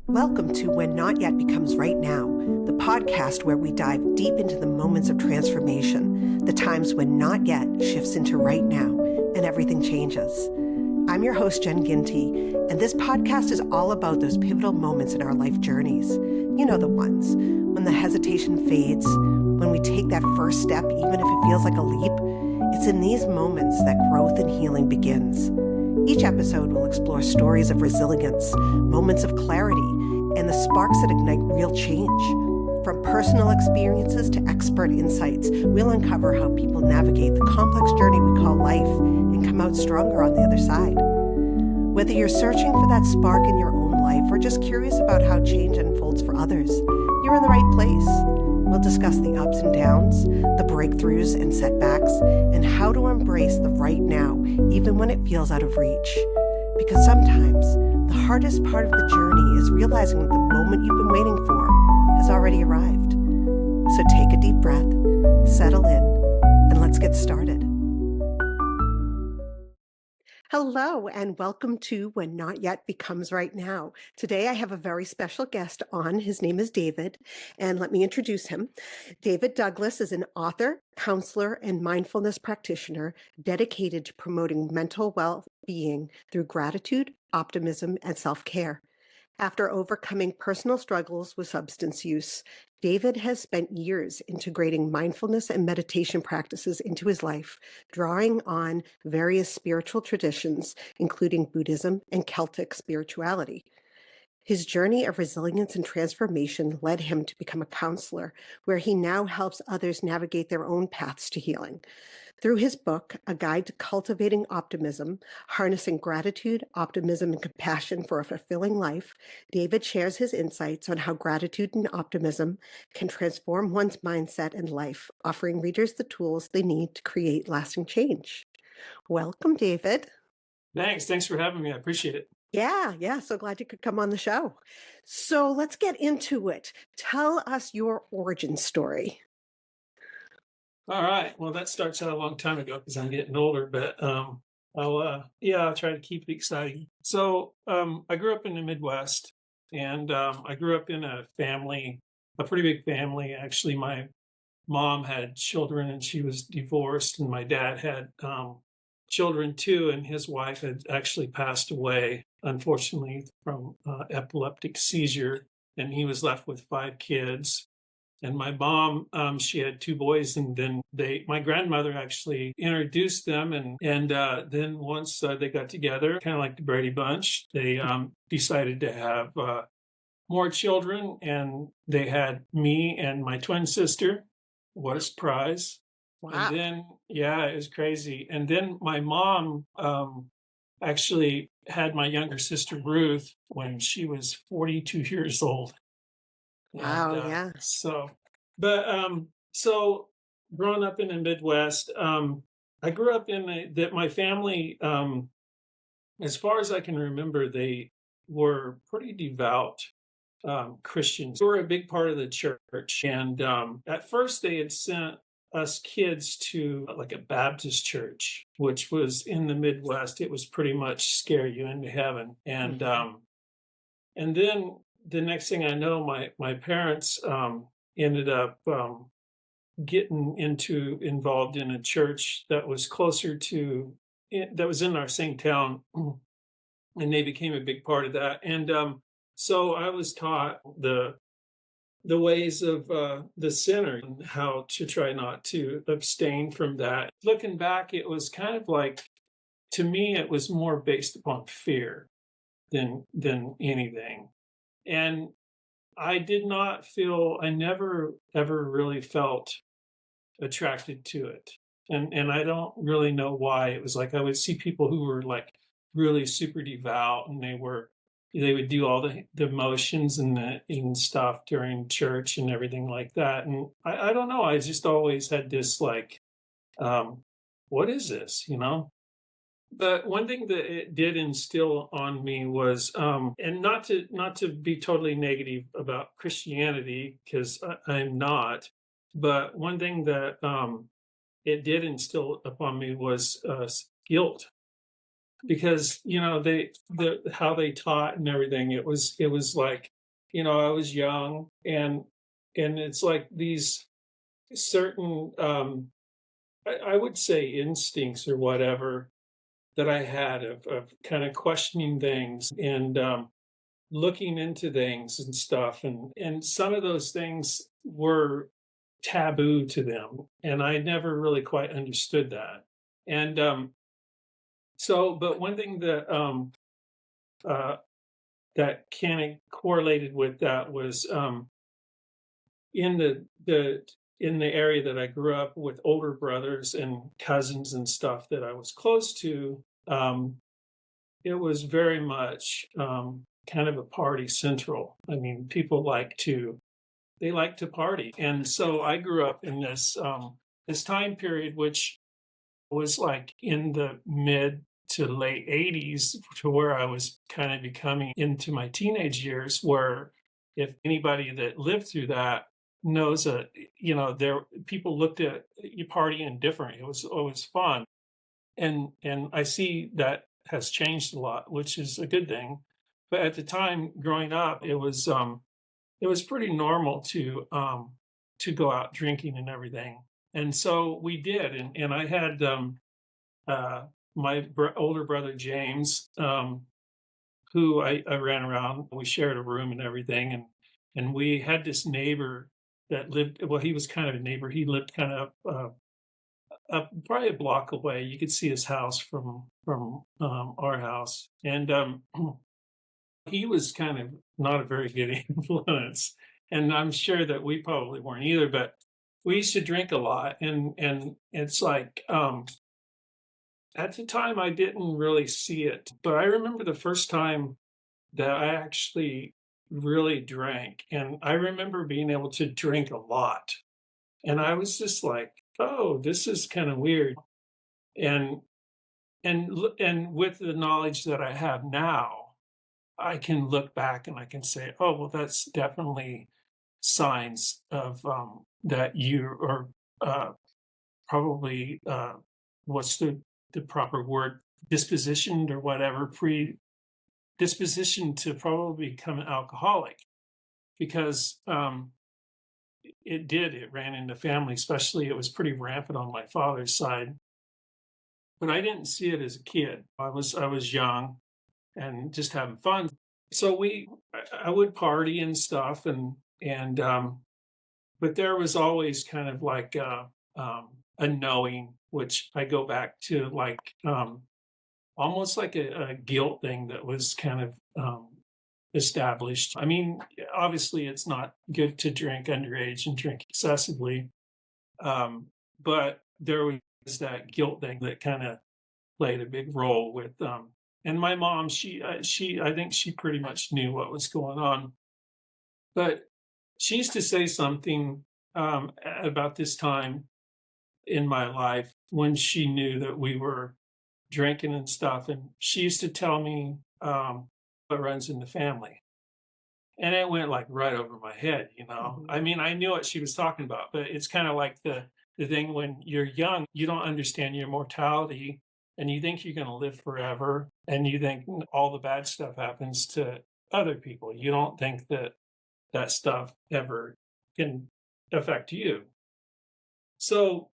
Welcome to When Not Yet Becomes Right Now, the podcast where we dive deep into the moments of transformation, the times when not yet shifts into right now, and everything changes. I'm your host, Jen Ginty, and this podcast is all about those pivotal moments in our life journeys. You know the ones, when the hesitation fades, when we take that first step, even if it feels like a leap. It's in these moments that growth and healing begins. Each episode will explore stories of resilience, moments of clarity, and the sparks that ignite real change. From personal experiences to expert insights, we'll uncover how people navigate the complex journey we call life and come out stronger on the other side. Whether you're searching for that spark in your own life or just curious about how change unfolds for others, you're in the right place. We'll discuss the ups and downs, the breakthroughs and setbacks, and how to embrace the right now, even when it feels out of reach. Because sometimes the hardest part of the journey is realizing that the moment you've been waiting for has already arrived. So take a deep breath, settle in, and let's get started. Hello, and welcome to When Not Yet Becomes Right Now. Today I have a very special guest on. His name is David, and let me introduce him. David Douglas is an author, counselor, and mindfulness practitioner dedicated to promoting mental well-being through gratitude, optimism, and self-care. After overcoming personal struggles with substance use, David has spent years integrating mindfulness and meditation practices into his life, drawing on various spiritual traditions, including Buddhism and Celtic spirituality. His journey of resilience and transformation led him to become a counselor, where he now helps others navigate their own paths to healing. Through his book, A Guide to Cultivating Optimism, Harnessing Gratitude, Optimism, and Compassion for a Fulfilling Life, David shares his insights on how gratitude and optimism can transform one's mindset and life, offering readers the tools they need to create lasting change. Welcome, David. Thanks for having me. I appreciate it. Yeah. So glad you could come on the show. So let's get into it. Tell us your origin story. All right. Well, that starts out a long time ago because I'm getting older, but I'll try to keep it exciting. So I grew up in the Midwest, and I grew up in a pretty big family. Actually, my mom had children, and she was divorced, and my dad had children too, and his wife had actually passed away, unfortunately, from epileptic seizure, and he was left with 5 kids. And my mom, she had 2 boys, and then my grandmother actually introduced them, and then once they got together, kind of like the Brady Bunch, they decided to have more children, and they had me and my twin sister. What a surprise! Wow. And then, it was crazy. And then my mom actually had my younger sister Ruth when she was 42 years old. Wow, And yeah. so growing up in the Midwest, I grew up in that my family, as far as I can remember, they were pretty devout Christians. They were a big part of the church. And at first they had sent us kids to like a Baptist church, which was in the Midwest. It was pretty much scare you into heaven. And then the next thing I know, my parents ended up getting involved in a church that was that was in our same town, and they became a big part of that. And so I was taught the ways of the sinner and how to try not to abstain from that. Looking back, it was kind of like, to me, it was more based upon fear than anything. And I never ever really felt attracted to it. And I don't really know why. It was like I would see people who were like really super devout, and they would do all the motions and stuff during church and everything like that. And I don't know. I just always had this like, what is this, But one thing that it did instill on me was, and not to be totally negative about Christianity, because I'm not, but one thing that it did instill upon me was guilt, because how they taught and everything, it was like I was young, and it's like these certain, I would say instincts or whatever that I had of kind of questioning things and looking into things and stuff, and some of those things were taboo to them, and I never really quite understood that. And but one thing uh, that kind of correlated with that was in the area that I grew up with older brothers and cousins and stuff that I was close to. It was very much kind of a party central. I mean, people they like to party, and so I grew up in this time period, which was like in the mid to late 80s, to where I was kind of becoming into my teenage years, where if anybody that lived through that knows that, there people looked at you partying different. It was always fun. And I see that has changed a lot, which is a good thing. But at the time growing up, it was pretty normal to go out drinking and everything. And so we did, and I had uh, my older brother James, who I ran around. We shared a room and everything, and we had this neighbor that lived. Well, he was kind of a neighbor. He lived kind of probably a block away. You could see his house from our house, and he was kind of not a very good influence. And I'm sure that we probably weren't either. But we used to drink a lot, and it's like at the time, I didn't really see it, but I remember the first time that I actually really drank, and I remember being able to drink a lot. And I was just like, "Oh, this is kind of weird." And and with the knowledge that I have now, I can look back and I can say, "Oh, well, that's definitely signs of that you are uh, probably what's the proper word, dispositioned or whatever, predispositioned to probably become an alcoholic, because it ran in the family. Especially it was pretty rampant on my father's side, but I didn't see it as a kid. I was young and just having fun. So I would party and stuff, and but there was always kind of like a knowing, which I go back to, like almost like a guilt thing that was kind of established. I mean, obviously, it's not good to drink underage and drink excessively, but there was that guilt thing that kind of played a big role with. And my mom, I think she pretty much knew what was going on, but she used to say something about this time in my life when she knew that we were drinking and stuff. And she used to tell me what runs in the family. And it went like right over my head. I mean, I knew what she was talking about, but it's kind of like the thing when you're young, you don't understand your mortality, and you think you're going to live forever, and you think all the bad stuff happens to other people. You don't think that that stuff ever can affect you. So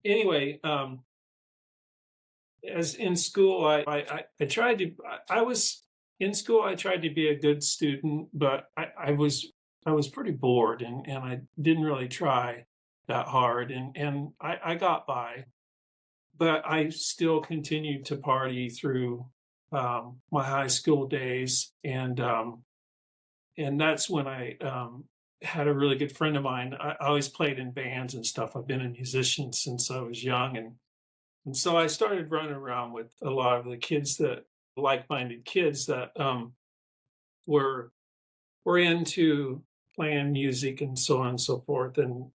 anyway, as in school, I tried to. I was in school. I tried to be a good student, but I was pretty bored, and I didn't really try that hard, and I got by, but I still continued to party through my high school days, and that's when I had a really good friend of mine. I always played in bands and stuff. I've been a musician since I was young, and so I started running around with a lot of the kids, that like-minded kids that were were into playing music and so on and so forth, and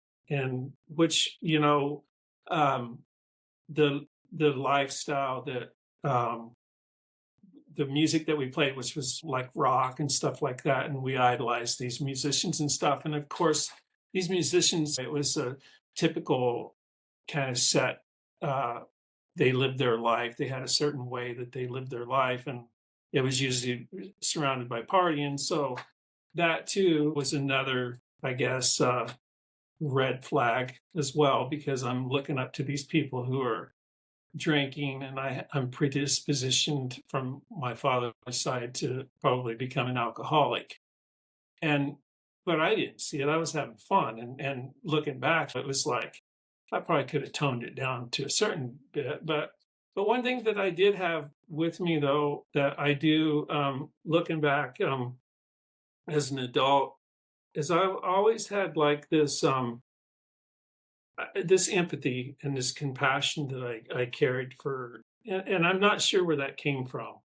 which um, the lifestyle that the music that we played, which was like rock and stuff like that, and we idolized these musicians and stuff. And of course, these musicians, it was a typical kind of set. Uh, they lived their life. They had a certain way that they lived their life, and it was usually surrounded by partying. So that too was another, I guess, red flag as well, because I'm looking up to these people who are drinking, and I'm predispositioned from my father's side to probably become an alcoholic. And but I didn't see it. I was having fun, and looking back, it was like I probably could have toned it down to a certain bit. But one thing that I did have with me though, that I do looking back as an adult, is I always had like this empathy and this compassion that I carried for, and I'm not sure where that came from.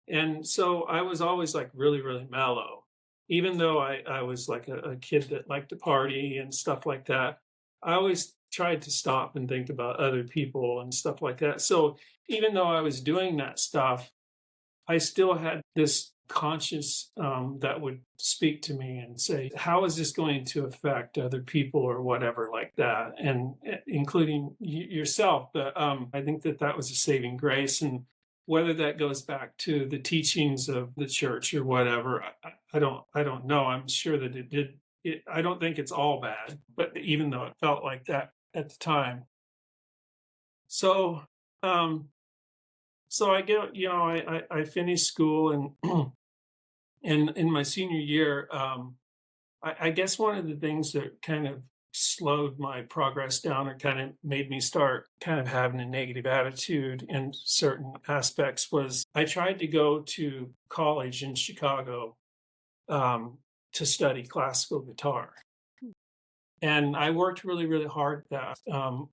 And so I was always like really, really mellow, even though I was like a kid that liked to party and stuff like that. I always tried to stop and think about other people and stuff like that. So even though I was doing that stuff, I still had this conscience that would speak to me and say, how is this going to affect other people or whatever like that? And including yourself. But I think that that was a saving grace. And whether that goes back to the teachings of the church or whatever, I don't know. I'm sure that it did. I don't think it's all bad, but even though it felt like that at the time. So, um, so I get, I finished school, and in my senior year, I guess one of the things that kind of slowed my progress down, or kind of made me start kind of having a negative attitude in certain aspects, was I tried to go to college in Chicago um, to study classical guitar. And I worked really, really hard at that.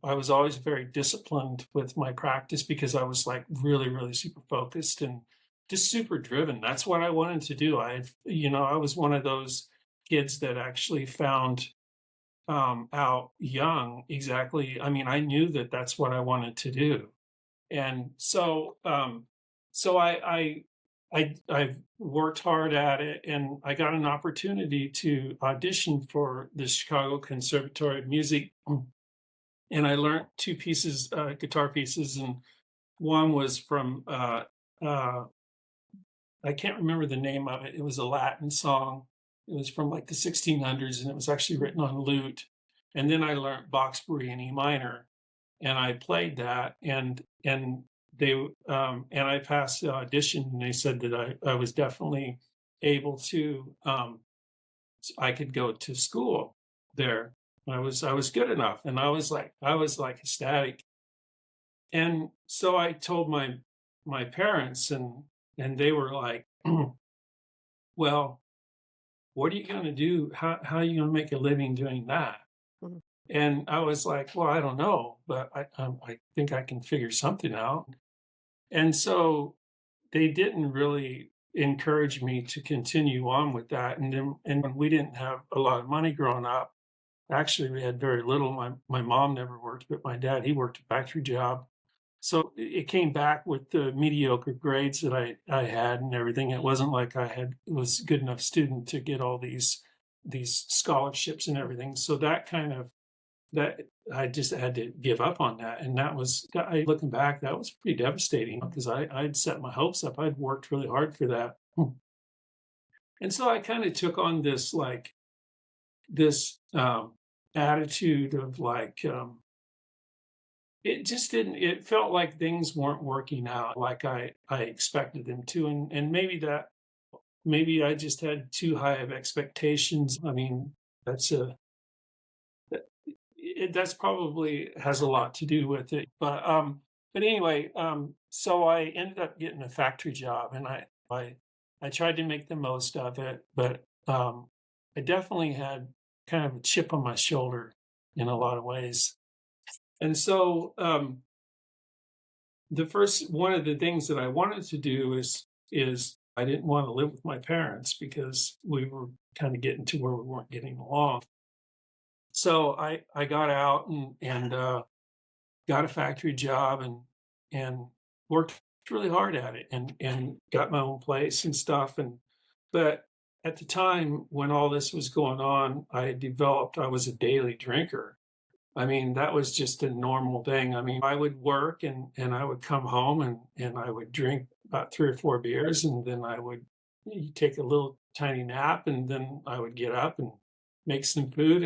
I was always very disciplined with my practice because I was like really, really super focused and just super driven. That's what I wanted to do. I was one of those kids that actually found out young exactly. I mean, I knew that that's what I wanted to do. And so I've worked hard at it, and I got an opportunity to audition for the Chicago Conservatory of Music, and I learned two pieces, guitar pieces, and one was from uh, I can't remember the name of it. It was a Latin song. It was from like the 1600s, and it was actually written on lute. And then I learned Boxbury in E minor, and I played that, and they and I passed the audition, and they said that I was definitely able to I could go to school there. I was good enough, and I was like ecstatic. And so I told my parents, and they were like, well, what are you going to do? How are you going to make a living doing that? Mhm. And I was like, well, I don't know, but I think I can figure something out. And so they didn't really encourage me to continue on with that. And when we didn't have a lot of money growing up, actually we had very little. My mom never worked, but my dad, he worked a factory job. So it came back with the mediocre grades that I had and everything. It wasn't like was a good enough student to get all these scholarships and everything. So that kind of that I just had to give up on that. And looking back, that was pretty devastating because I'd set my hopes up. I'd worked really hard for that. And so I kind of took on this attitude of like, it just didn't, it felt like things weren't working out like I expected them to. And maybe I just had too high of expectations. I mean, that's a, that's probably has a lot to do with it. But anyway, so I ended up getting a factory job, and I tried to make the most of it, but I definitely had kind of a chip on my shoulder in a lot of ways. And so the first one of the things that I wanted to do is I didn't want to live with my parents because we were kind of getting to where we weren't getting along. So I got out and got a factory job and worked really hard at it and got my own place and stuff. But at the time when all this was going on, I was a daily drinker. I mean, that was just a normal thing. I mean, I would work and I would come home and I would drink about 3 or 4 beers, and then I would you take a little tiny nap, and then I would get up and make some food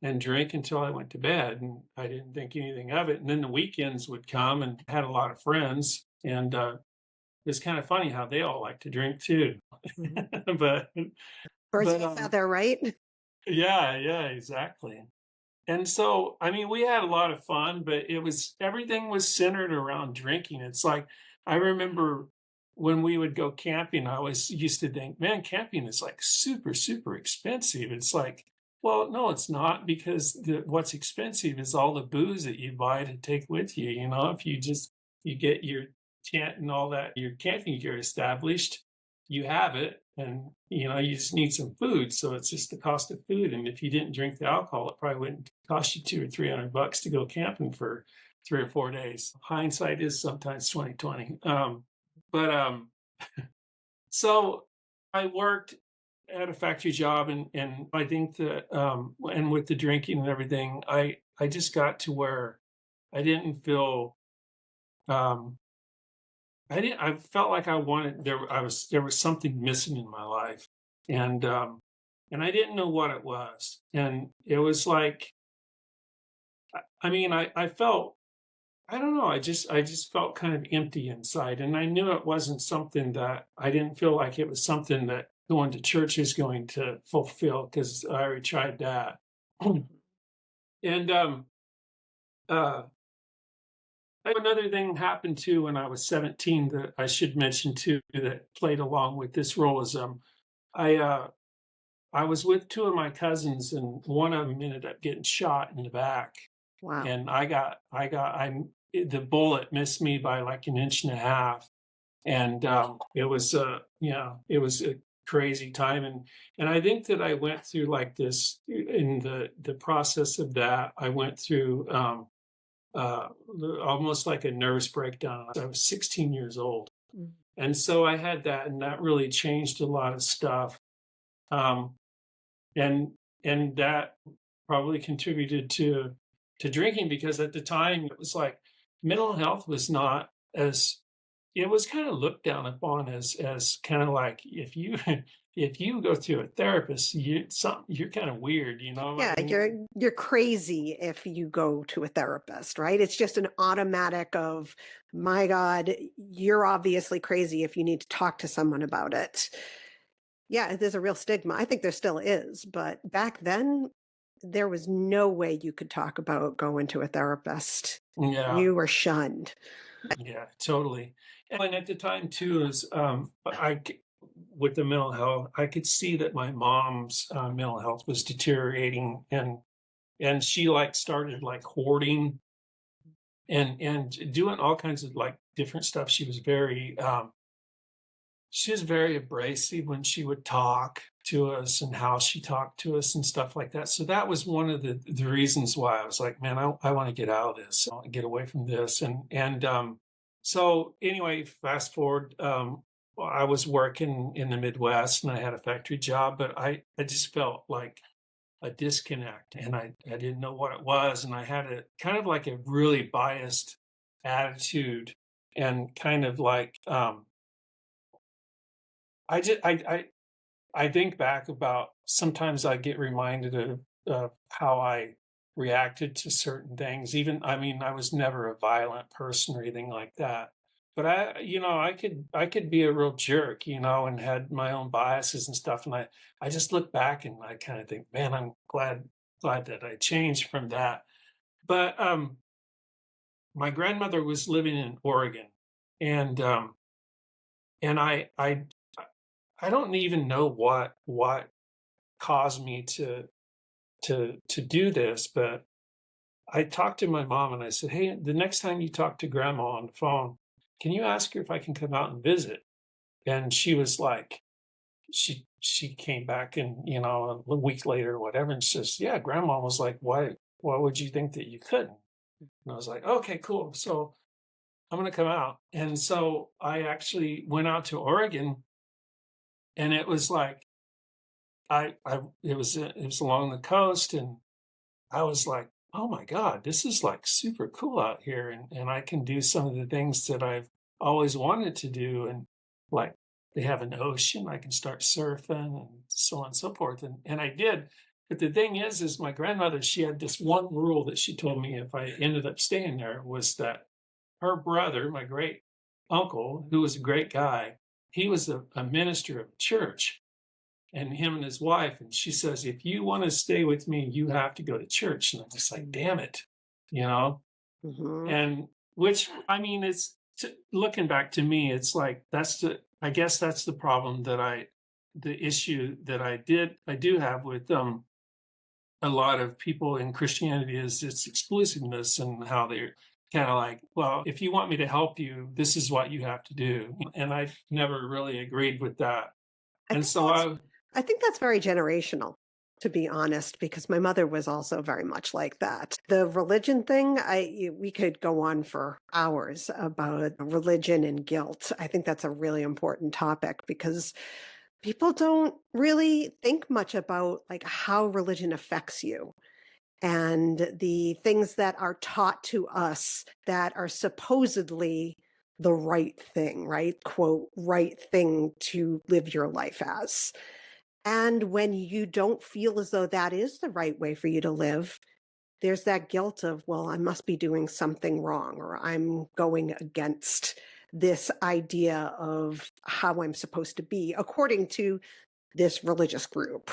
and drink until I went to bed, and I didn't think anything of it. And then the weekends would come, and I had a lot of friends, and it's kind of funny how they all like to drink too. Mhm. but Birds of but a feather, right? yeah, yeah, exactly. And so, I mean, we had a lot of fun, but everything was centered around drinking. It's like, I remember when we would go camping, I always used to think, man, camping is like super, super expensive. It's like, well, no, it's not, because what's expensive is all the booze that you buy to take with you. You know, if you get your tent and all that, your camping gear established, you have it, and you just need some food, so it's just the cost of food. And if you didn't drink the alcohol, it probably wouldn't cost you 200 or 300 bucks to go camping for 3 or 4 days. Hindsight is sometimes 2020. But so I worked at a factory job, and I think that and with the drinking and everything, I just got to where I didn't feel um I felt like I wanted there was something missing in my life. And I didn't know what it was. And it was like, I mean, I felt, I don't know, I just felt kind of empty inside. And I knew it wasn't something that, I didn't feel like it was something that going to church is going to fulfill, because I already tried that. And uh another thing happened too when I was 17 that I should mention too, that played along with this role is I I was with two of my cousins, and one of them ended up getting shot in the back, Wow. and the bullet missed me by like an inch and a half. And it was it was a crazy time. And I think that I went through like this in the process of that. I went through uh, almost like a nervous breakdown. I was 16 years old. Mm. And so I had that, and that really changed a lot of stuff. Um, and and that probably contributed to drinking, because at the time it was like mental health was not as, it was kind of looked down upon as kind of like, if you if you go to a therapist, you're kind of weird, Yeah, I mean. you're crazy if you go to a therapist, right? It's just an automatic of, my God, you're obviously crazy if you need to talk to someone about it. Yeah, there's a real stigma. I think there still is, but back then there was no way you could talk about going to a therapist. Yeah. You were shunned. Yeah, totally. And at the time too, is with the mental health, I could see that my mom's mental health was deteriorating, and she like started like hoarding and doing all kinds of like different stuff. She was very abrasive when she would talk to us, and how she talked to us and stuff like that. So that was one of the reasons why I was like, man, I want to get out of this. I want to get away from this. And so anyway, fast forward, I was working in the Midwest, and I had a factory job, but I just felt like a disconnect, and I didn't know what it was. And I had a kind of like a really biased attitude, and kind of like, I just I think back about, sometimes I get reminded of how I reacted to certain things. Even, I mean, I was never a violent person or anything like that. But I could be a real jerk, and had my own biases and stuff. And I just look back and I kind of think, man, I'm glad that I changed from that. But my grandmother was living in Oregon, and and I don't even know what caused me to do this, but I talked to my mom and I said, "Hey, the next time you talk to grandma on the phone, can you ask her if I can come out and visit?" And she was like, she came back, and a week later or whatever, and says, "Yeah, grandma was like, why would you think that you couldn't?" And I was like, "Okay, cool. So I'm gonna come out." And so I actually went out to Oregon, and it was like, it was along the coast, and I was like, "Oh my god, this is like super cool out here, and I can do some of the things that I've always wanted to do." And like, they have an ocean. I can start surfing and so on and so forth. And I did. But the thing is my grandmother, she had this one rule that she told me if I ended up staying there was that her brother, my great uncle, who was a great guy, he was a minister of a church, and him and his wife. And she says, if you want to stay with me, you have to go to church. And I'm just like, damn it, you know? Hmm. And which, I mean, looking back to me, it's like, I guess that's the problem the issue that I do have with a lot of people in Christianity is its exclusiveness and how they're kind of like, well, if you want me to help you, this is what you have to do. And I never really agreed with that. I And think so that's I think that's very generational, to be honest, because my mother was also very much like that. The religion thing, we could go on for hours about religion and guilt. I think that's a really important topic because people don't really think much about like how religion affects you and the things that are taught to us that are supposedly the right thing, right? Quote, right thing to live your life as. And when you don't feel as though that is the right way for you to live, there's that guilt of, well, I must be doing something wrong, or I'm going against this idea of how I'm supposed to be according to this religious group.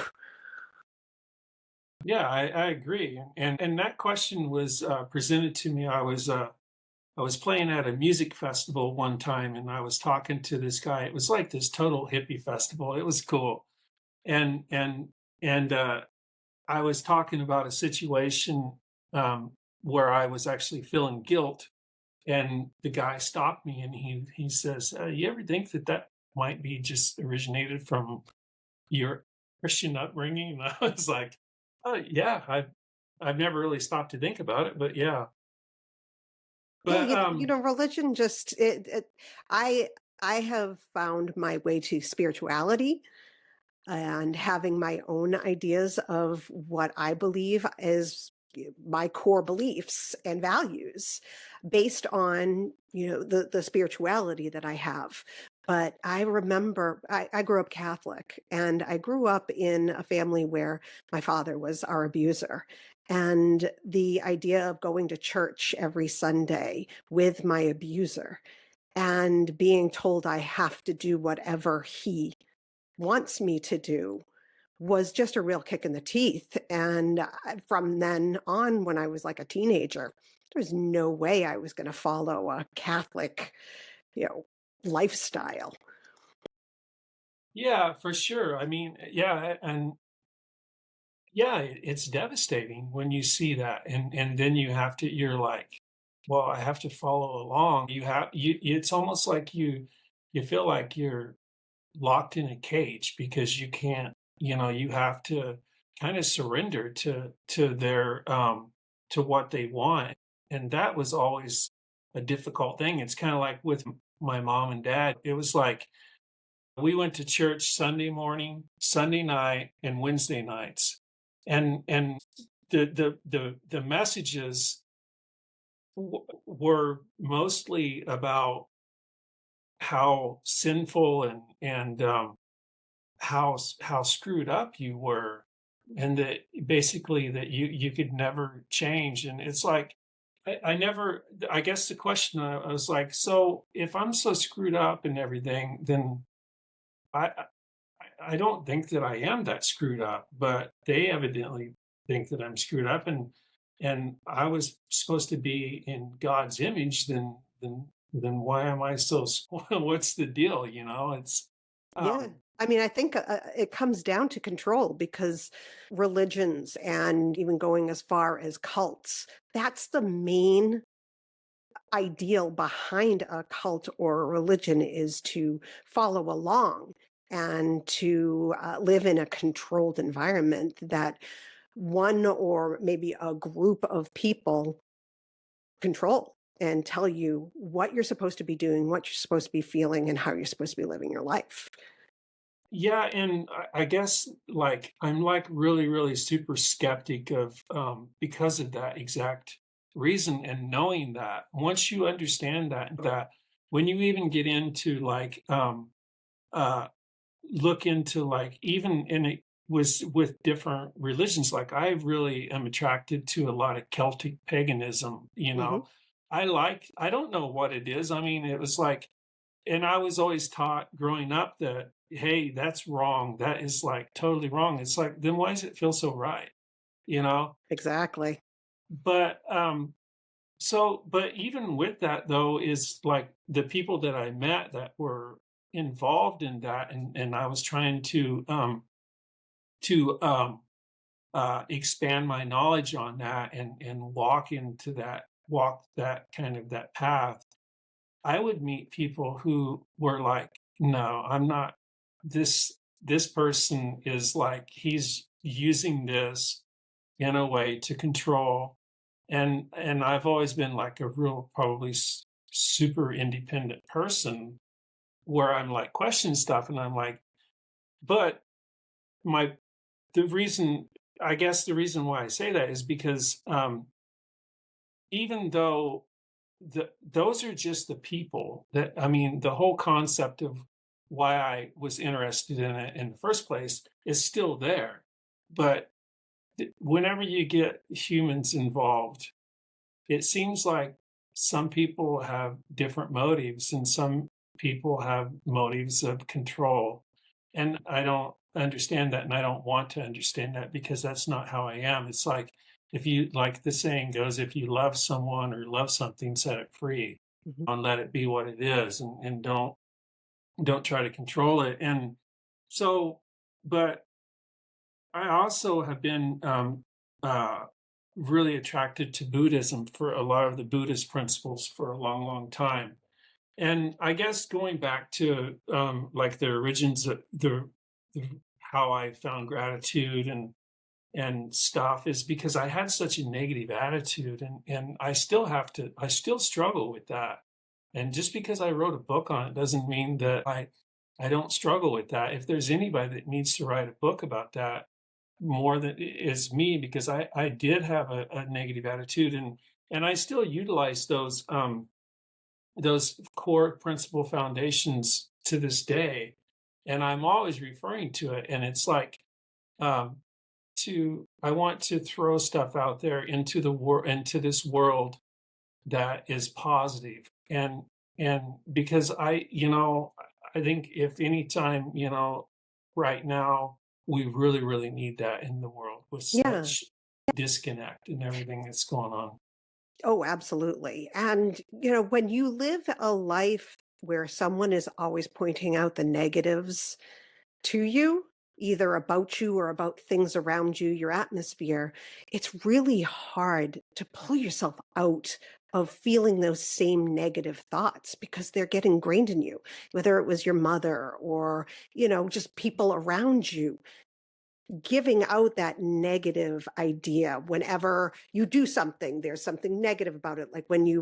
yeah, I agree. And that question was presented to me. I was playing at a music festival one time, and I was talking to this guy. It was like this total hippie festival. It was cool, and and and I was talking about a situation um, where I was actually feeling guilt, and the guy stopped me, and he says, "You ever think that that might be just originated from your Christian upbringing?" And I was like, "Oh yeah, I've never really stopped to think about it, but yeah." Yeah, But religion just I I have found my way to spirituality and having my own ideas of what I believe is my core beliefs and values based on, the spirituality that I have. But I remember I grew up Catholic and I grew up in a family where my father was our abuser. And the idea of going to church every Sunday with my abuser and being told I have to do whatever he wants me to do was just a real kick in the teeth. And from then on, when I was like a teenager, there's no way I was going to follow a Catholic, you know, lifestyle. yeah, for sure. I mean, yeah, and yeah, it's devastating when you see that, and then you're like, well, I have to follow along. It's almost like you feel like you're locked in a cage because you can't, you have to kind of surrender to their to what they want. And that was always a difficult thing. It's kind of like with my mom and dad. It was like we went to church Sunday morning, Sunday night, and Wednesday nights. And the messages were mostly about how sinful and how screwed up you were, and that basically that you could never change. And it's like I never, I guess the question, I was like, so if I'm so screwed up and everything, then I I don't think that I am that screwed up, but they evidently think that I'm screwed up, and I was supposed to be in God's image. Then why am I so? What's the deal? It's Yeah. um, I mean, I think it comes down to control because religions and even going as far as cults, that's the main ideal behind a cult or a religion is to follow along and to live in a controlled environment that one or maybe a group of people control and tell you what you're supposed to be doing, what you're supposed to be feeling, and how you're supposed to be living your life. yeah, and I guess like I'm like really really super skeptic of because of that exact reason, and knowing that once you understand that when you even get into like uh, look into like even and it was with different religions. Like I really am attracted to a lot of Celtic paganism. Hmm. I don't know what it is. I mean, it was like, and I was always taught growing up that hey, that's wrong. That is like totally wrong. It's like then why does it feel so right? You know. Exactly. But but even with that though, is like the people that I met that were involved in that, and I was trying to expand my knowledge on that and walk that kind of that path. I would meet people who were like, no, I'm not this person is like he's using this in a way to control. And I've always been like a real probably super independent person where I'm like question stuff and I'm like, but my the reason I guess the reason why I say that is because even though those are just the people that I mean the whole concept of why I was interested in it in the first place is still there. But whenever you get humans involved, it seems like some people have different motives and some people have motives of control. And I don't understand that and I don't want to understand that because that's not how I am. It's like if you like the saying goes, if you love someone or love something, set it free Hmm. and let it be what it is and don't try to control it. And so but I also have been uh, really attracted to Buddhism for a lot of the Buddhist principles for a long, long time. And I guess going back to like the origins of the how I found gratitude and stuff is because I had such a negative attitude and I still struggle with that. And just because I wrote a book on it doesn't mean that I don't struggle with that. If there's anybody that needs to write a book about that, more than is me because I did have a negative attitude and I still utilize those core principle foundations to this day. And I'm always referring to it. And it's like um, I want to throw stuff out there into the world into this world that is positive and because I think if any time right now we really really need that in the world with Yeah. such disconnect and everything that's going on. Oh, absolutely. And, when you live a life where someone is always pointing out the negatives to you, either about you or about things around you, your atmosphere, it's really hard to pull yourself out of feeling those same negative thoughts because they're getting ingrained in you, whether it was your mother or, just people around you giving out that negative idea whenever you do something there's something negative about it, like when you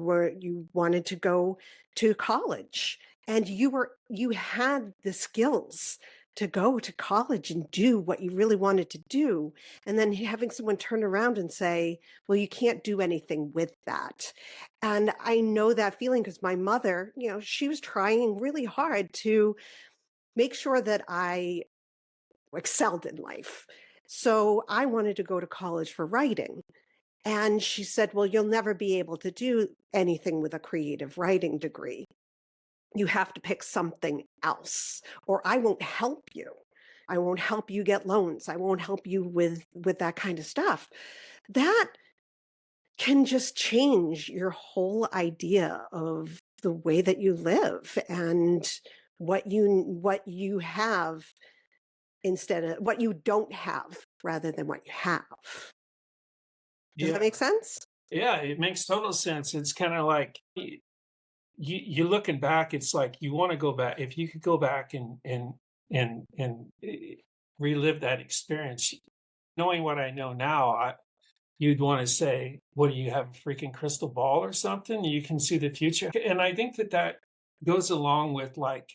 wanted to go to college and you had the skills to go to college and do what you really wanted to do, and then having someone turn around and say, well, you can't do anything with that. And I know that feeling because my mother, she was trying really hard to make sure that I excelled in life. So I wanted to go to college for writing. And she said, well, you'll never be able to do anything with a creative writing degree. You have to pick something else, or I won't help you. I won't help you get loans. I won't help you with that kind of stuff. That can just change your whole idea of the way that you live and what you have instead of what you don't have rather than what you have. Does that Yeah, make sense? yeah, it makes total sense. It's kind of like you're looking back. It's like you want to go back. If you could go back and relive that experience, knowing what I know now, you'd want to say, "What do you have? A freaking crystal ball or something? You can see the future." And I think that goes along with like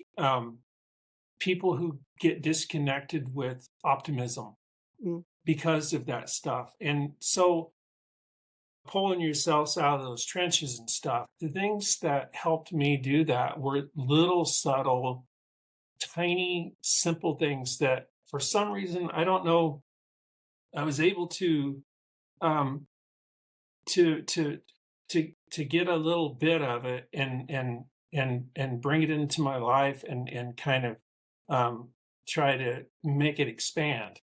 people who get disconnected with optimism Mm. because of that stuff. And so pulling yourselves out of those trenches and stuff, the things that helped me do that were little subtle tiny, simple things that for some reason, I don't know, I was able um, to to to get a little bit of it and bring it into my life and kind of um, try to make it expand.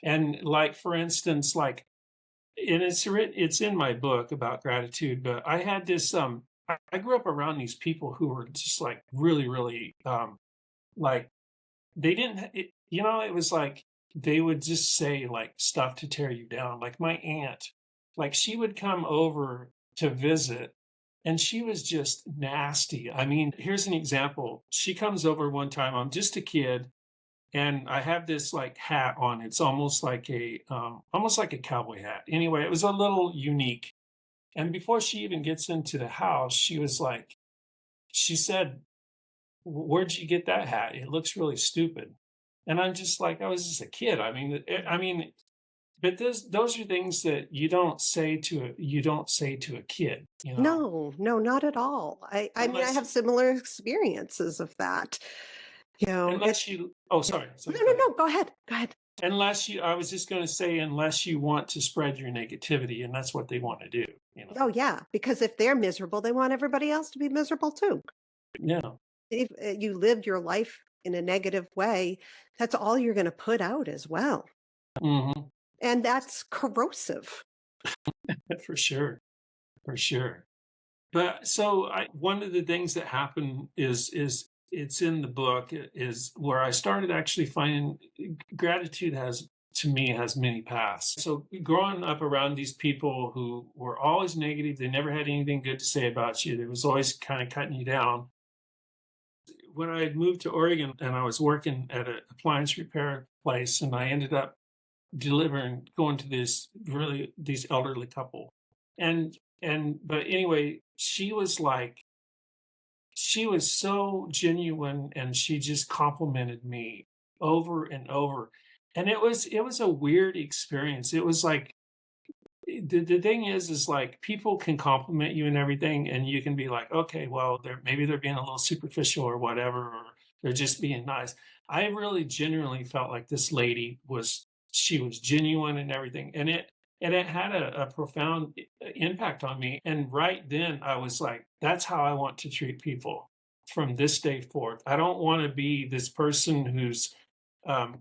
And like for instance, like and it's in my book about gratitude, but I had this I grew up around these people who were just like really really like they didn't it was like they would just say like stuff to tear you down. Like my aunt, like she would come over to visit and she was just nasty. I mean, here's an example. She comes over one time, I'm just a kid, and I have this like hat on. It's almost like a cowboy hat. Anyway, it was a little unique. And before she even gets into the house, she said, "Where'd you get that hat? It looks really stupid." And I'm just like, I was just a kid. But those are things that you don't say to a kid, you know, No, no, not at all. I mean, I unless have similar experiences of that. It. unless you. Oh, No, sorry, go no, ahead. no. Go ahead. Go ahead. Unless you, I was just going to say, unless you want to spread your negativity, and that's what they want to do, you know. Oh, yeah. Because if they're miserable, they want everybody else to be miserable too. Yeah. If you lived your life in a negative way, that's all you're going to put out as well. Hmm. And that's corrosive. For sure, for sure. But so one of the things that happened is it's in the book is where I started actually finding gratitude has to me has many paths. So growing up around these people who were always negative, they never had anything good to say about you. They was always kind of cutting you down. When I had moved to Oregon and I was working at an appliance repair place, and I ended up going to these elderly couple, but anyway, she was so genuine, and she just complimented me over and over, and it was a weird experience. It was like the thing is like people can compliment you and everything, and you can be like, okay, well, they're being a little superficial or whatever, or they're just being nice. I really genuinely felt like this lady was she was genuine and everything, and it had a profound impact on me. And right then I was like, that's how I want to treat people from this day forth. I don't want to be this person who's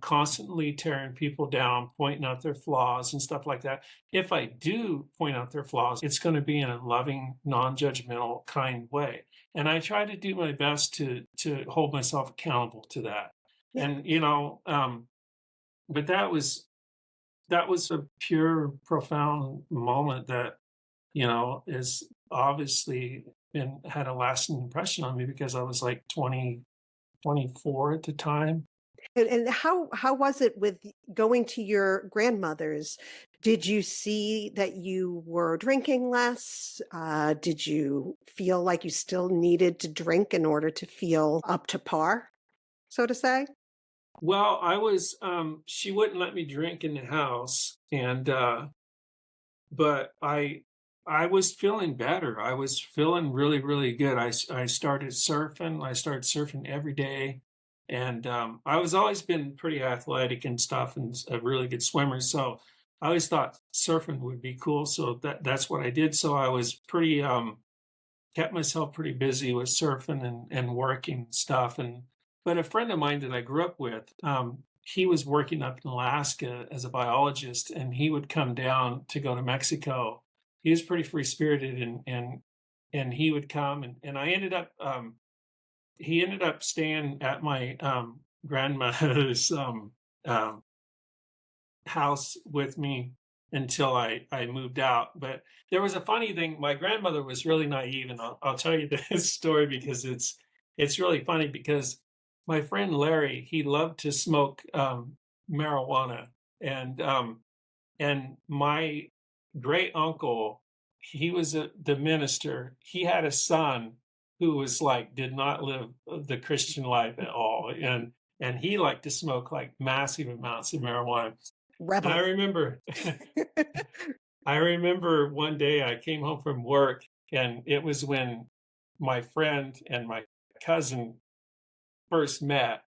constantly tearing people down, pointing out their flaws and stuff like that. If I do point out their flaws, it's going to be in a loving, non-judgmental, kind way. And I try to do my best to hold myself accountable to that. Yeah. And but that was a pure, profound moment that is obviously been had a lasting impression on me because I was like 24 at the time. And how was it with going to your grandmother's? Did you see that you were drinking less? Did you feel like you still needed to drink in order to feel up to par, so to say? Well, she wouldn't let me drink in the house, and but I was feeling better. I was feeling really, really good. I started surfing. I started surfing every day, and I was always been pretty athletic and stuff, and a really good swimmer. So I always thought surfing would be cool. So that's what I did. So I was pretty kept myself pretty busy with surfing and working and stuff. And but a friend of mine that I grew up with, he was working up in Alaska as a biologist, and he would come down to go to Mexico. He was pretty free spirited, and he would come, and I ended up he ended up staying at my grandmother's um, house with me until I moved out. But there was a funny thing. My grandmother was really naive, and I'll tell you this story because it's really funny because my friend Larry, he loved to smoke marijuana, and my great uncle, he was the minister. He had a son who was like did not live the Christian life at all, and he liked to smoke like massive amounts of marijuana. And I Rebel. remember I remember one day I came home from work, and it was when my friend and my cousin first met.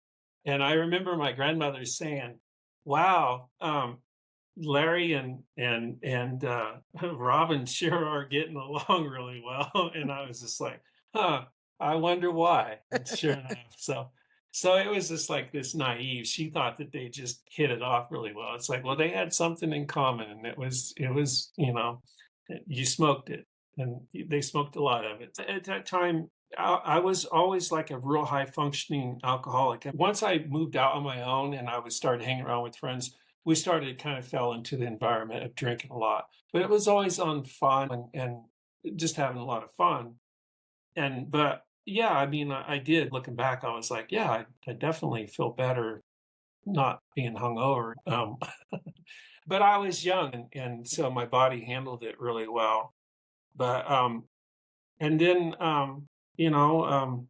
And I remember my grandmother saying, "Wow, Larry and Robin sure are getting along really well." And I was just like, "Huh, I wonder why." And sure enough, so it was just like this naive. She thought that they just hit it off really well. It's like, well, they had something in common, and it was you smoked it, and they smoked a lot of it. At that time, I was always like a real high functioning alcoholic. And once I moved out on my own and I was started hanging around with friends, we started kind of fell into the environment of drinking a lot. But it was always on fun and just having a lot of fun. But yeah, I mean, I did looking back, I was like, yeah, I definitely feel better not being hungover. But I was young and so my body handled it really well. But and then you know,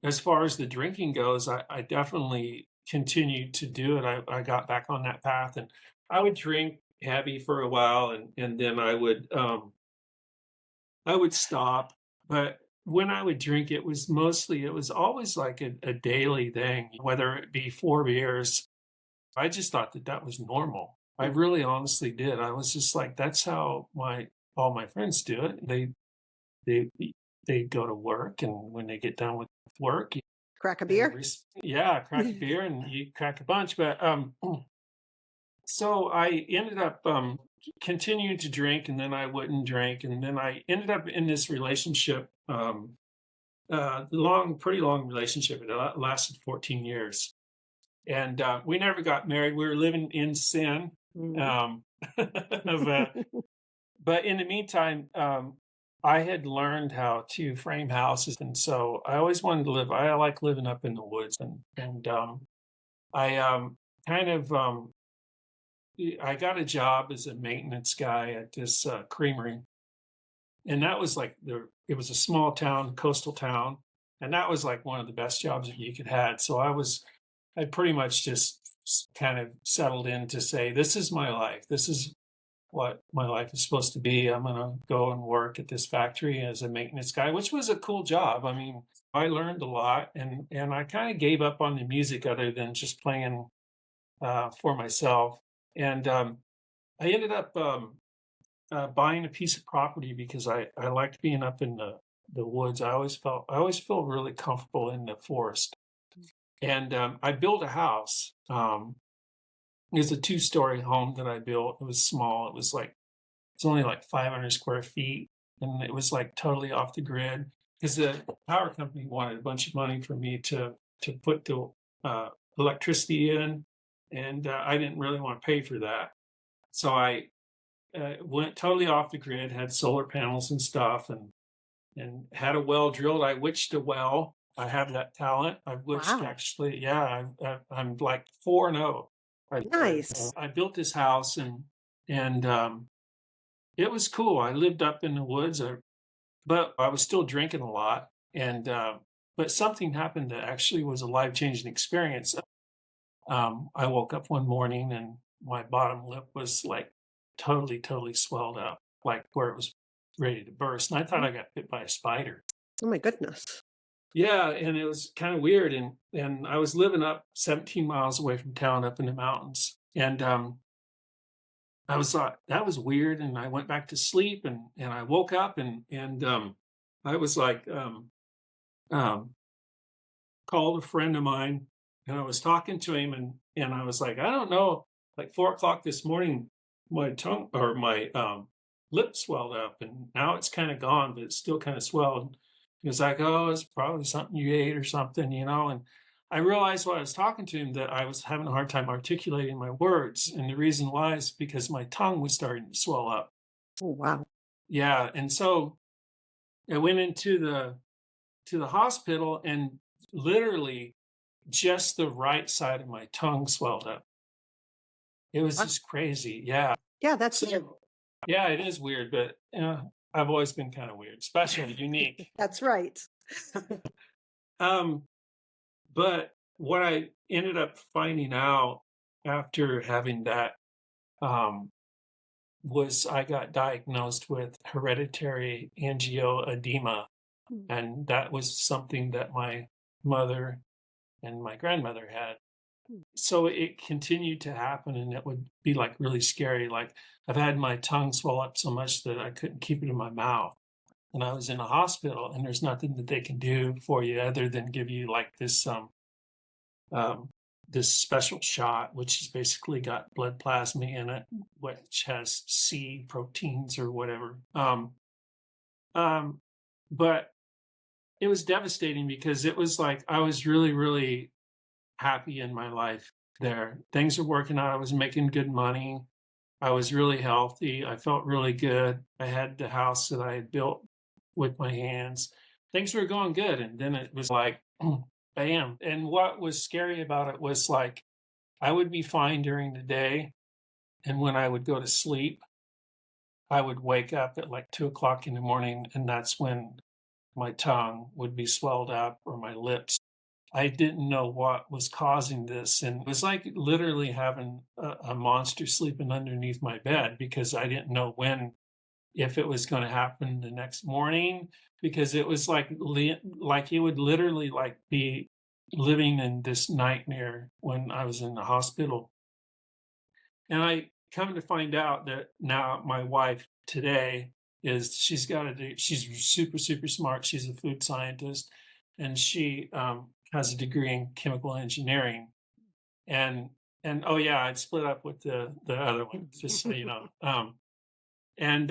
as far as the drinking goes, I definitely continued to do it. I got back on that path, and I would drink heavy for a while, and then I would stop. But when I would drink, it was always like a daily thing, whether it be 4 beers. I just thought that that was normal. I really honestly did. I was just like, that's how my all my friends do it. They they go to work, and when they get done with work, Crack a they beer? yeah, crack a beer and you crack a bunch. But so I ended up continuing to drink, and then I wouldn't drink, and then I ended up in this relationship, pretty long relationship. It lasted 14 years, and we never got married. We were living in sin. Um, but But in the meantime, I had learned how to frame houses, and so I always wanted to live. I like living up in the woods, and I kind of I got a job as a maintenance guy at this creamery, and that was like it was a small town, coastal town, and that was like one of the best jobs that you could had. So I pretty much just kind of settled in to say, this is my life. This is what my life is supposed to be. I'm going to go and work at this factory as a maintenance guy, which was a cool job. I mean, I learned a lot, and I kind of gave up on the music other than just playing for myself. And I ended up buying a piece of property because I liked being up in the woods. I always feel really comfortable in the forest. And I built a house. It was a 2-story home that I built. It was small. It's only like 500 square feet, and it was like totally off the grid because the power company wanted a bunch of money for me to put the uh, electricity in, and I didn't really want to pay for that. So I went totally off the grid, had solar panels and stuff, and had a well drilled. I witched a well. I have that talent. I've witched Wow. actually. Yeah, I'm like 4-0. Nice. I built this house and it was cool. I lived up in the woods, but I was still drinking a lot. And but something happened that actually was a life changing experience. I woke up one morning and my bottom lip was like totally swelled up, like where it was ready to burst. And I thought I got bit by a spider. Oh my goodness. Yeah, and it was kind of weird. And I was living up 17 miles away from town, up in the mountains. And I was like, that was weird. And I went back to sleep, and I woke up and I was like, um, called a friend of mine, and I was talking to him, and I was like, I don't know, like 4 o'clock this morning, my tongue or my lip swelled up, and now it's kind of gone, but it's still kind of swelled. He was like, oh, it's probably something you ate or something. And I realized while I was talking to him that I was having a hard time articulating my words, and the reason why is because my tongue was starting to swell up. Oh, wow. Yeah, and so I went into the hospital, and literally just the right side of my tongue swelled up. It was Wow. just crazy. Yeah. Yeah, that's So, yeah, it is weird, but I've always been kind of weird, special, unique. that's right. Um, but what I ended up finding out after having that um, was I got diagnosed with hereditary angioedema, Hmm. and that was something that my mother and my grandmother had. So it continued to happen, and it would be like really scary. Like I've had my tongue swell up so much that I couldn't keep it in my mouth. And I was in a hospital, and there's nothing that they can do for you other than give you like um, this special shot, which has basically got blood plasma in it, which has C proteins or whatever. Um, but it was devastating because it was like I was really, really happy in my life there. Things were working out. I was making good money. I was really healthy. I felt really good. I had the house that I had built with my hands. Things were going good. And then it was like, bam. And what was scary about it was like, I would be fine during the day. And when I would go to sleep, I would wake up at like 2 o'clock in the morning. And that's when my tongue would be swelled up or my lips. I didn't know what was causing this. And it was like literally having a monster sleeping underneath my bed because I didn't know if it was going to happen the next morning, because it was like you would literally like be living in this nightmare when I was in the hospital. And I come to find out that now my wife today she's super, super smart. She's a food scientist, and she has a degree in chemical engineering. And oh yeah, I'd split up with the other one, just so you know. And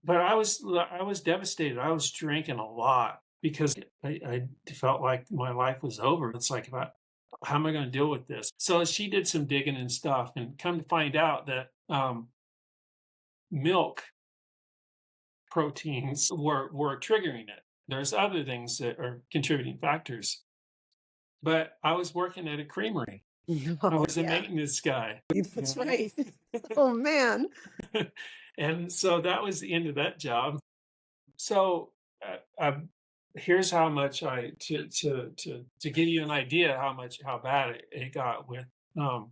but I was devastated. I was drinking a lot because I felt like my life was over. It's like, how am I going to deal with this? So she did some digging and stuff, and come to find out that milk proteins were triggering it. There's other things that are contributing factors. But I was working at a creamery. I Oh, was a yeah, maintenance guy. that's right. Oh, man. And so that was the end of that job. So here's how much to give you an idea how bad it got with um,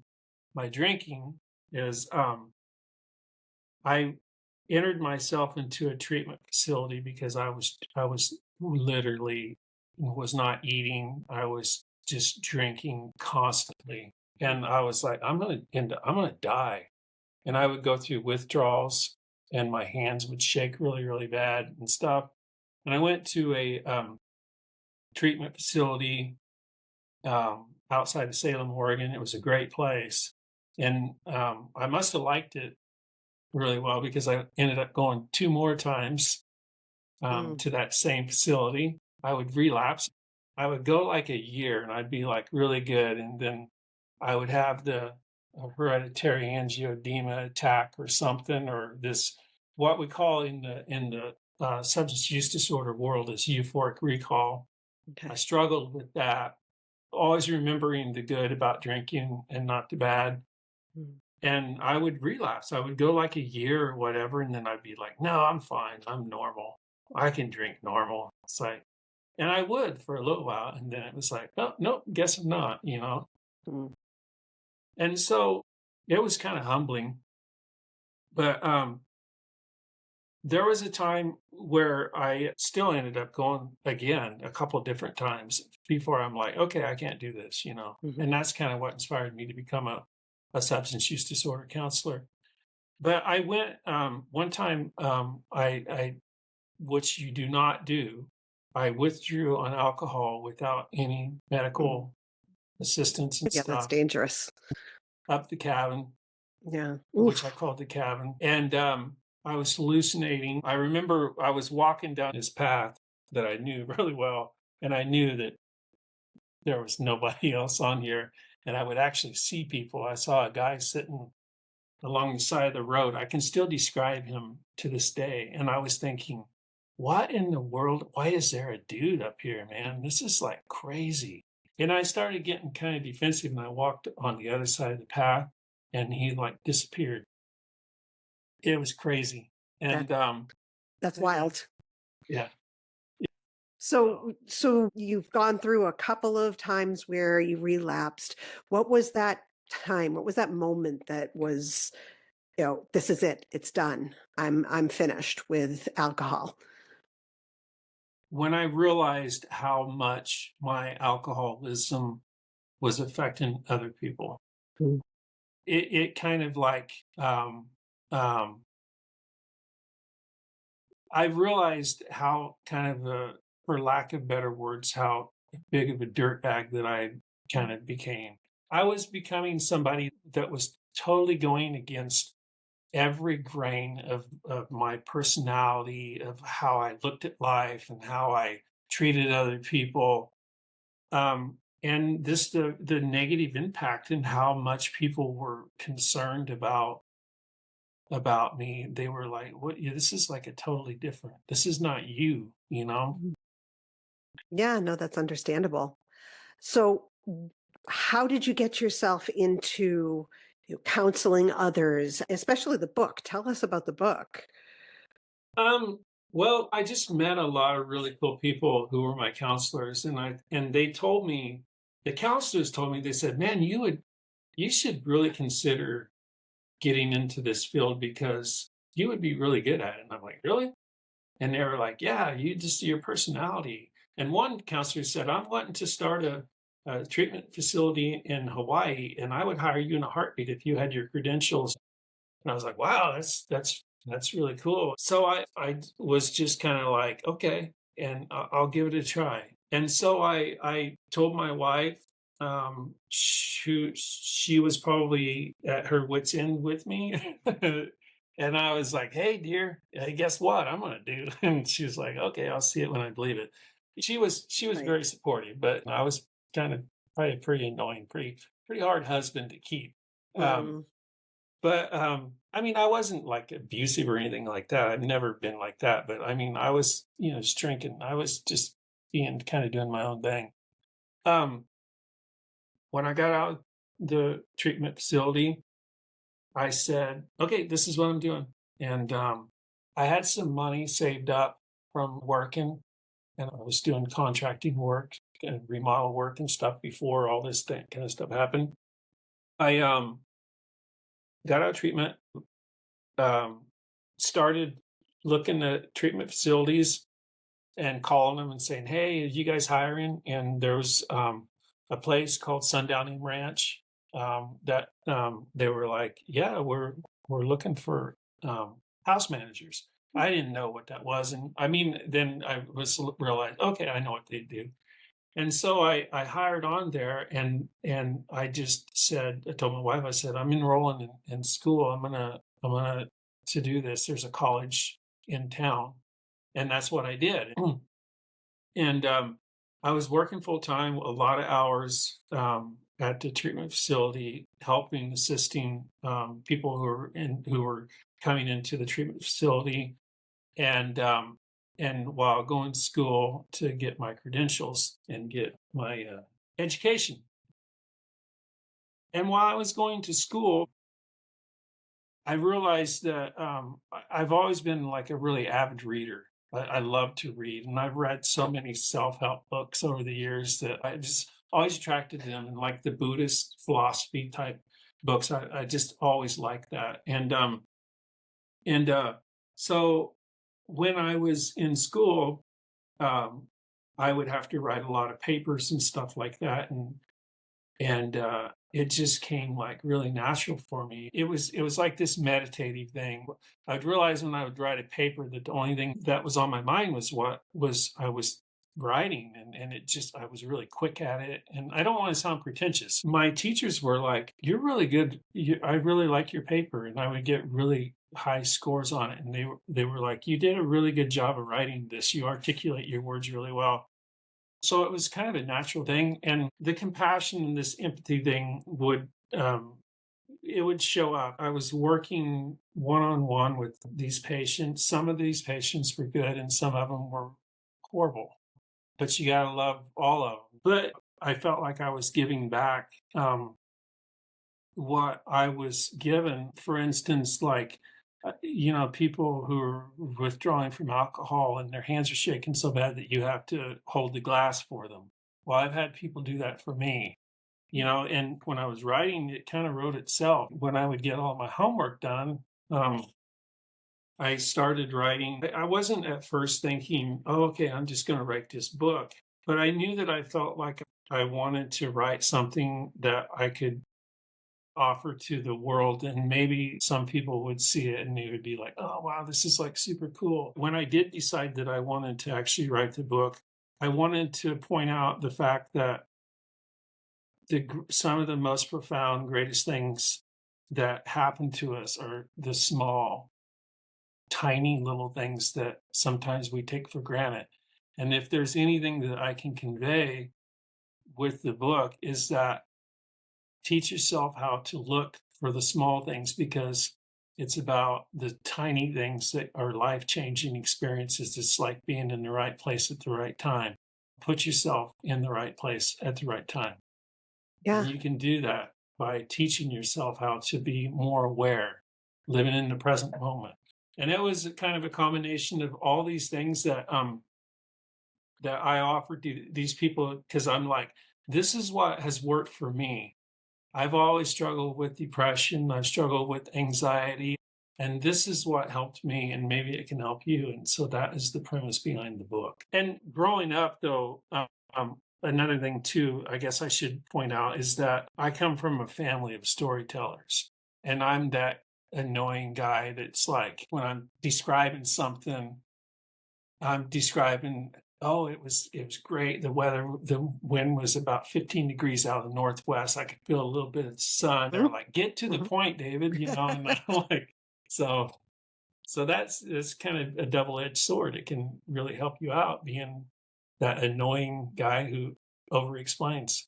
my drinking is I entered myself into a treatment facility because I was literally was not eating. I was just drinking constantly. And I was like, I'm gonna die. And I would go through withdrawals and my hands would shake really, really bad and stuff. And I went to a treatment facility outside of Salem, Oregon. It was a great place. And I must have liked it really well because I ended up going 2 more times to that same facility. I would relapse. I would go like a year and I'd be like really good. And then I would have the hereditary angioedema attack or something, or this, what we call in the substance use disorder world is euphoric recall. I Okay. struggled with that, always remembering the good about drinking and not the bad. Mm. And I would relapse. I would go like a year or whatever, and then I'd be like, no, I'm fine. I'm normal. I can drink normal. It's like, and I would for a little while. And then it was like, oh, nope, guess I'm not. Mm. And so it was kind of humbling. But there was a time where I still ended up going again a couple of different times before I'm like, okay, I can't do this. Mhm. And that's kind of what inspired me to become a substance use disorder counselor. But I went one time. I which you do not do. I withdrew on alcohol without any Mm. medical assistance and Yeah, that's stuff dangerous. up the cabin, Yeah. which I Oof. called the cabin, and I was hallucinating. I remember I was walking down this path that I knew really well, and I knew that there was nobody else on here, and I would actually see people. I saw a guy sitting along the side of the road. I can still describe him to this day. And I was thinking, what in the world? Why is there a dude up here, man? This is like crazy. And I started getting kind of defensive and I walked on the other side of the path and he like disappeared. It was crazy. That And that's wild. yeah. So you've gone through a couple of times where you relapsed. What was that time? What was that moment that was, this is it. It's done. I'm finished with alcohol. when I realized how much my alcoholism was affecting other people. Mm. It kind of like, um, I realized how kind of for lack of better words, how big of a dirtbag that I kind of became. I was becoming somebody that was totally going against every grain of my personality, of how I looked at life and how I treated other people. And this the negative impact and how much people were concerned about me. They were like, "What? Yeah, this is like a totally different. This is not you, you know." Mhm. Yeah, no, that's understandable. So, how did you get yourself into counseling others, especially the book? Tell us about the book. Um, well, I just met a lot of really cool people who were my counselors, and they told me, the counselors told me, they said, "Man, you should really consider getting into this field because you would be really good at it." And I'm like, "Really?" And they were like, "Yeah, you just your personality." And one counselor said, "I'm wanting to start a treatment facility in Hawaii, and I would hire you in a heartbeat if you had your credentials." And I was like, "Wow, that's really cool." So I was just kind of like, "Okay," and I'll give it a try. And so I told my wife, she was probably at her wit's end with me. And I was like, "Hey, dear, hey, guess what I'm gonna do?" And she was like, "Okay, I'll see it when I believe it." She was Right. very supportive, but I was kind of probably pretty annoying, pretty hard husband to keep. Um, Mm, but I mean, I wasn't like abusive or anything like that. I've never been like that. But I mean, I was, just drinking. I was just being kind of doing my own thing. Um, when I got out of the treatment facility, I said, "Okay, this is what I'm doing." And I had some money saved up from working, and I was doing contracting work and remodel work and stuff before all this thing, kind of stuff happened. I got out of treatment, um, started looking at treatment facilities and calling them and saying, "Hey, are you guys hiring?" And there was a place called Sundowning Ranch that they were like, "Yeah, we're looking for house managers." I didn't know what that was, and I mean, then I was realized, okay, I know what they do. And so I hired on there, and I just said, I told my wife, I said, "I'm enrolling in school. I'm gonna to do this. There's a college in town." And that's what I did. And I was working full time, a lot of hours at the treatment facility, helping, assisting people who were coming into the treatment facility, and while going to school to get my credentials and get my education. And while I was going to school, I realized that I've always been like a really avid reader. I love to read, and I've read so many self-help books over the years that I just always attracted to them, and like the Buddhist philosophy type books. I just always liked that, and so when I was in school, um, I would have to write a lot of papers and stuff like that, and it just came like really natural for me. It was like this meditative thing. I'd realize when I would write a paper that the only thing that was on my mind was what was I was writing, and it just I was really quick at it. And I don't want to sound pretentious. My teachers were like, "You're really good. I really like your paper," and I would get really high scores on it. And they were like, "You did a really good job of writing this. You articulate your words really well." So it was kind of a natural thing, and the compassion and this empathy thing it would show up. I was working one on one with these patients. Some of these patients were good, and some of them were horrible. But you gotta love all of them. But I felt like I was giving back what I was given. For instance, like, people who are withdrawing from alcohol and their hands are shaking so bad that you have to hold the glass for them. Well, I've had people do that for me, and when I was writing, it kind of wrote itself. When I would get all my homework done, um, I started writing. I wasn't at first thinking, oh, okay, I'm just going to write this book. But I knew that I felt like I wanted to write something that I could offer to the world, and maybe some people would see it and they would be like, oh wow, this is like super cool. When I did decide that I wanted to actually write the book, I wanted to point out the fact that some of the most profound, greatest things that happen to us are the small, tiny little things that sometimes we take for granted. And if there's anything that I can convey with the book, is that teach yourself how to look for the small things, because it's about the tiny things that are life-changing experiences. It's like being in the right place at the right time. Put yourself in the right place at the right time. Yeah. And you can do that by teaching yourself how to be more aware, living in the present moment. And it was kind of a combination of all these things that I offered to these people, because I'm like, this is what has worked for me. I've always struggled with depression. I've struggled with anxiety. And this is what helped me, and maybe it can help you. And so that is the premise behind the book. And growing up, though, another thing, too, I guess I should point out, is that I come from a family of storytellers. And I'm that annoying guy that's like, when I'm describing something, I'm describing, oh, it was great. The wind was about 15 degrees out of the northwest. I could feel a little bit of the sun. They're Mhm. like, get to the Mhm. point, David, and I'm like, so that's kind of a double-edged sword. It can really help you out being that annoying guy who over explains.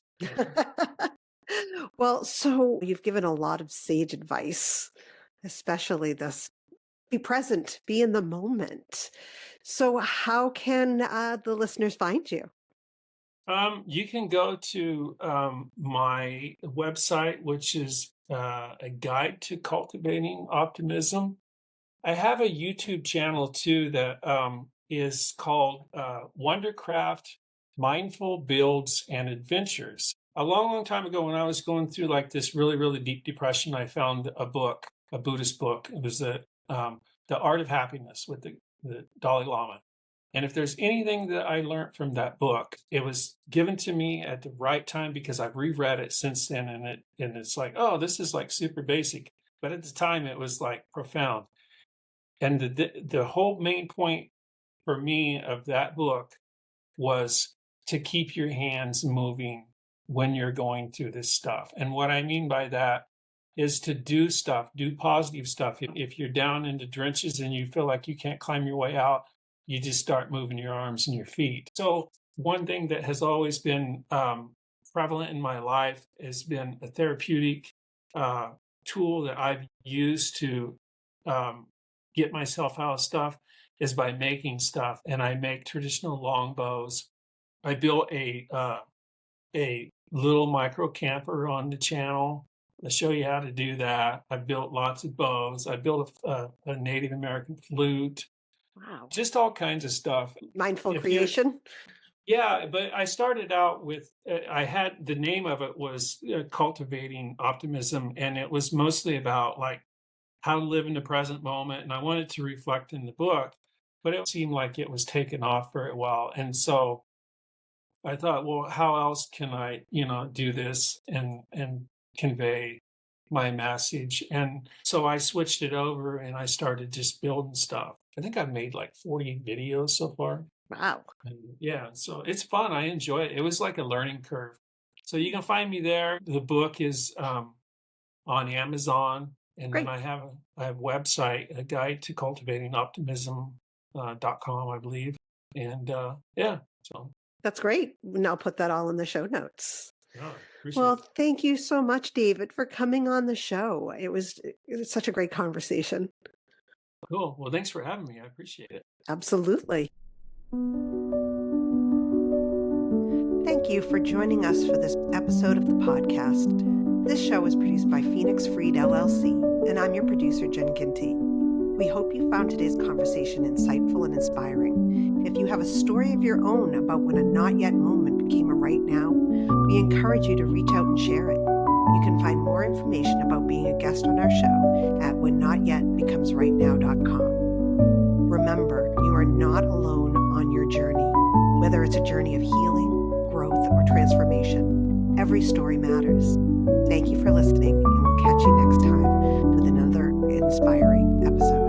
Well, so you've given a lot of sage advice, especially this be present, be in the moment. So, how can the listeners find you? You can go to my website, which is a guide to cultivating optimism. I have a YouTube channel too that is called Wondercraft Mindful Builds and Adventures. A long, long time ago, when I was going through like this really, really deep depression, I found a book, a Buddhist book. It was the Art of Happiness with the Dalai Lama. And if there's anything that I learned from that book, it was given to me at the right time, because I've reread it since then, and it's like, oh, this is like super basic. But at the time, it was like profound. And the whole main point for me of that book was to keep your hands moving when you're going through this stuff. And what I mean by that is to do stuff, do positive stuff. If you're down in the trenches and you feel like you can't climb your way out, you just start moving your arms and your feet. So one thing that has always been prevalent in my life has been a therapeutic uh, tool that I've used to um, get myself out of stuff, is by making stuff. And I make traditional longbows. I built a little micro camper on the channel. I'll show you how to do that. I built lots of bows. I built a Native American flute, Wow. just all kinds of stuff. Mindful If you, creation. yeah, but I started out with, I had the name of it was Cultivating Optimism, and it was mostly about like how to live in the present moment. And I wanted to reflect in the book, but it seemed like it was taken off very well. And so I thought, well, how else can I, do this and convey my message? And so I switched it over and I started just building stuff. I think I've made like 40 videos so far. Wow. And yeah, so it's fun. I enjoy it. It was like a learning curve. So you can find me there. The book is on Amazon, and then Great. I have a website, a guide to cultivating optimism .com, I believe. And yeah, so That's great. And I'll put that all in the show notes. yeah, appreciate Well, it. thank you so much, David, for coming on the show. It was such a great conversation. Cool. Well, thanks for having me. I appreciate it. Absolutely. Thank you for joining us for this episode of the podcast. This show is produced by Phoenix Freed LLC, and I'm your producer, Jen Ginty. We hope you found today's conversation insightful and inspiring. If you have a story of your own about when a not yet moment became a right now, we encourage you to reach out and share it. You can find more information about being a guest on our show at whennotyetbecomesrightnow.com. not alone on your journey. Whether it's a journey of healing, growth, or transformation, every story matters. Thank you for listening, and we'll catch you next time with another inspiring episode.